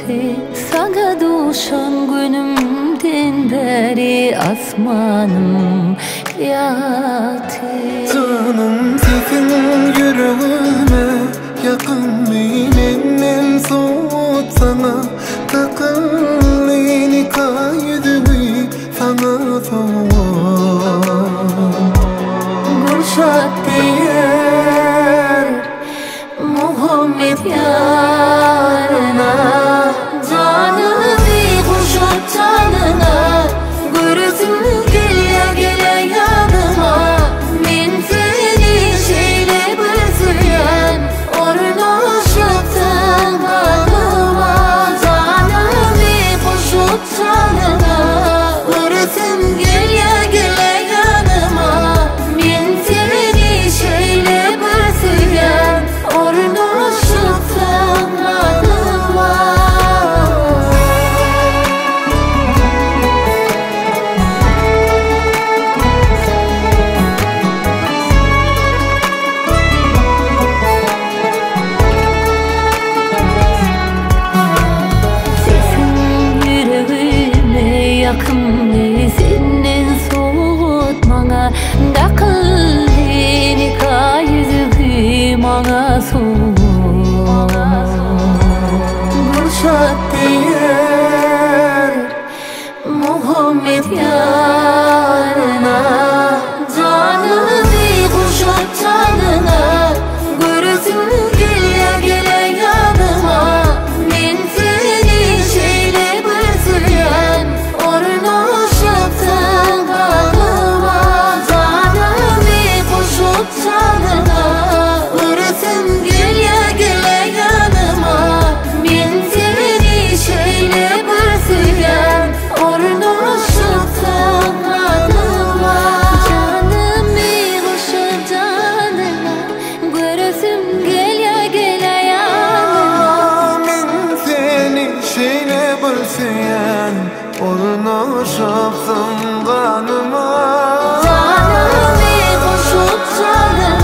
hayatı sana duşan günümden beri asmanım yatı. Canım sesin yüreğime yakın benim soğut sana takıllığını kaydını sana soğut Gülşat diyer Muhammed yarına canını bir kuşat canına görürsün gele gele yanıma men seni şeyle bilsem orna şıktın kanıma canını bir kuşat canına görürsün gele gele yanıma men seni şeyle bilsem orna şıktın kanıma. Yakınlı senin soğutmana dakıllığını kaydı bana soğut Gülşat diyer Muhammed yarına canını bir kuşat canına görürsün gele gele yanıma men seni şeyle bilsem orna şıktın kanıma canım bir kuşut canına görürsün gele gele yanıma men seni şeyle bilsem orna şıktın kanıma canım bir kuşut canına görürsün gele gele yanıma men seni şeyle bilsem orna şıktın kanıma canım bir kuşut canına